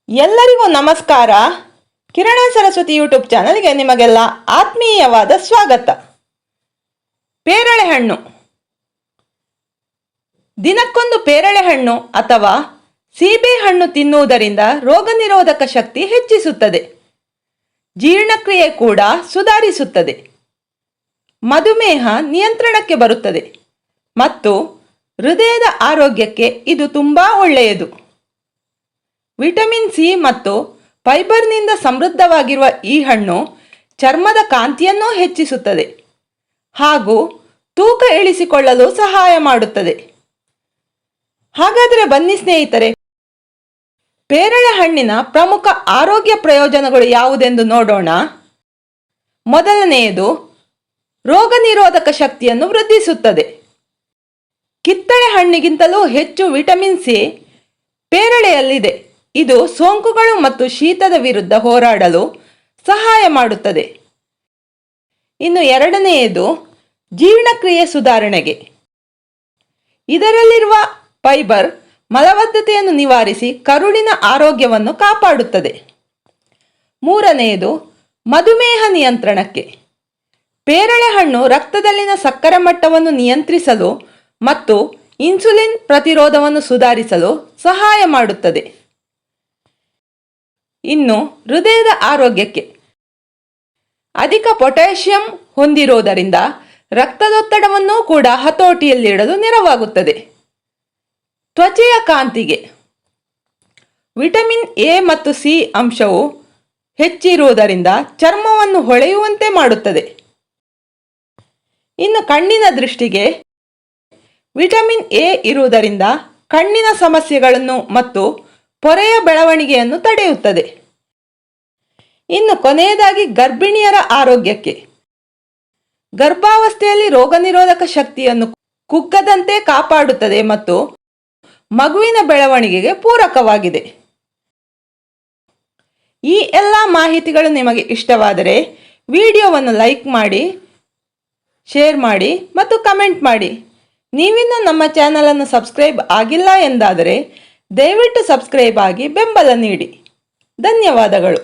ಎಲ್ಲರಿಗೂ ನಮಸ್ಕಾರ. ಕಿರಣ ಸರಸ್ವತಿ ಯೂಟ್ಯೂಬ್ ಚಾನಲ್ಗೆ ನಿಮಗೆಲ್ಲ ಆತ್ಮೀಯವಾದ ಸ್ವಾಗತ. ಪೇರಳೆ ಹಣ್ಣು. ದಿನಕ್ಕೊಂದು ಪೇರಳೆ ಹಣ್ಣು ಅಥವಾ ಸೀಬೆ ಹಣ್ಣು ತಿನ್ನುವುದರಿಂದ ರೋಗ ನಿರೋಧಕ ಶಕ್ತಿ ಹೆಚ್ಚಿಸುತ್ತದೆ. ಜೀರ್ಣಕ್ರಿಯೆ ಕೂಡ ಸುಧಾರಿಸುತ್ತದೆ. ಮಧುಮೇಹ ನಿಯಂತ್ರಣಕ್ಕೆ ಬರುತ್ತದೆ ಮತ್ತು ಹೃದಯದ ಆರೋಗ್ಯಕ್ಕೆ ಇದು ತುಂಬಾ ಒಳ್ಳೆಯದು. ವಿಟಮಿನ್ ಸಿ ಮತ್ತು ಫೈಬರ್ನಿಂದ ಸಮೃದ್ಧವಾಗಿರುವ ಈ ಹಣ್ಣು ಚರ್ಮದ ಕಾಂತಿಯನ್ನು ಹೆಚ್ಚಿಸುತ್ತದೆ ಹಾಗೂ ತೂಕ ಇಳಿಸಿಕೊಳ್ಳಲು ಸಹಾಯ ಮಾಡುತ್ತದೆ. ಹಾಗಾದರೆ ಬನ್ನಿ ಸ್ನೇಹಿತರೆ, ಪೇರಳೆ ಹಣ್ಣಿನ ಪ್ರಮುಖ ಆರೋಗ್ಯ ಪ್ರಯೋಜನಗಳು ಯಾವುದೆಂದು ನೋಡೋಣ. ಮೊದಲನೆಯದು, ರೋಗ ನಿರೋಧಕ ಶಕ್ತಿಯನ್ನು ವೃದ್ಧಿಸುತ್ತದೆ. ಕಿತ್ತಳೆ ಹಣ್ಣಿಗಿಂತಲೂ ಹೆಚ್ಚು ವಿಟಮಿನ್ ಸಿ ಪೇರಳೆಯಲ್ಲಿದೆ. ಇದು ಸೋಂಕುಗಳು ಮತ್ತು ಶೀತದ ವಿರುದ್ಧ ಹೋರಾಡಲು ಸಹಾಯ ಮಾಡುತ್ತದೆ. ಇನ್ನು ಎರಡನೆಯದು, ಜೀರ್ಣಕ್ರಿಯೆ ಸುಧಾರಣೆಗೆ. ಇದರಲ್ಲಿರುವ ಫೈಬರ್ ಮಲಬದ್ಧತೆಯನ್ನು ನಿವಾರಿಸಿ ಕರುಳಿನ ಆರೋಗ್ಯವನ್ನು ಕಾಪಾಡುತ್ತದೆ. ಮೂರನೆಯದು, ಮಧುಮೇಹ ನಿಯಂತ್ರಣಕ್ಕೆ. ಪೇರಳೆ ಹಣ್ಣು ರಕ್ತದಲ್ಲಿನ ಸಕ್ಕರೆ ಮಟ್ಟವನ್ನು ನಿಯಂತ್ರಿಸಲು ಮತ್ತು ಇನ್ಸುಲಿನ್ ಪ್ರತಿರೋಧವನ್ನು ಸುಧಾರಿಸಲು ಸಹಾಯ ಮಾಡುತ್ತದೆ. ಇನ್ನು ಹೃದಯದ ಆರೋಗ್ಯಕ್ಕೆ. ಅಧಿಕ ಪೊಟ್ಯಾಷಿಯಂ ಹೊಂದಿರುವುದರಿಂದ ರಕ್ತದೊತ್ತಡವನ್ನು ಕೂಡ ಹತೋಟಿಯಲ್ಲಿಡಲು ನೆರವಾಗುತ್ತದೆ. ತ್ವಚೆಯ ಕಾಂತಿಗೆ. ವಿಟಮಿನ್ ಎ ಮತ್ತು ಸಿ ಅಂಶವು ಹೆಚ್ಚಿರುವುದರಿಂದ ಚರ್ಮವನ್ನು ಹೊಳೆಯುವಂತೆ ಮಾಡುತ್ತದೆ. ಇನ್ನು ಕಣ್ಣಿನ ದೃಷ್ಟಿಗೆ. ವಿಟಮಿನ್ ಎ ಇರುವುದರಿಂದ ಕಣ್ಣಿನ ಸಮಸ್ಯೆಗಳನ್ನು ಮತ್ತು ಪೊರೆಯ ಬೆಳವಣಿಗೆಯನ್ನು ತಡೆಯುತ್ತದೆ. ಇನ್ನು ಕೊನೆಯದಾಗಿ ಗರ್ಭಿಣಿಯರ ಆರೋಗ್ಯಕ್ಕೆ. ಗರ್ಭಾವಸ್ಥೆಯಲ್ಲಿ ರೋಗ ನಿರೋಧಕ ಶಕ್ತಿಯನ್ನು ಕುಗ್ಗದಂತೆ ಕಾಪಾಡುತ್ತದೆ ಮತ್ತು ಮಗುವಿನ ಬೆಳವಣಿಗೆಗೆ ಪೂರಕವಾಗಿದೆ. ಈ ಎಲ್ಲ ಮಾಹಿತಿಗಳು ನಿಮಗೆ ಇಷ್ಟವಾದರೆ ವಿಡಿಯೋವನ್ನು ಲೈಕ್ ಮಾಡಿ, ಶೇರ್ ಮಾಡಿ ಮತ್ತು ಕಮೆಂಟ್ ಮಾಡಿ. ನೀವಿನ್ನೂ ನಮ್ಮ ಚಾನಲನ್ನು ಸಬ್ಸ್ಕ್ರೈಬ್ ಆಗಿಲ್ಲ ಎಂದಾದರೆ ದಯವಿಟ್ಟು ಸಬ್ಸ್ಕ್ರೈಬ್ ಆಗಿ ಬೆಂಬಲ ನೀಡಿ. ಧನ್ಯವಾದಗಳು.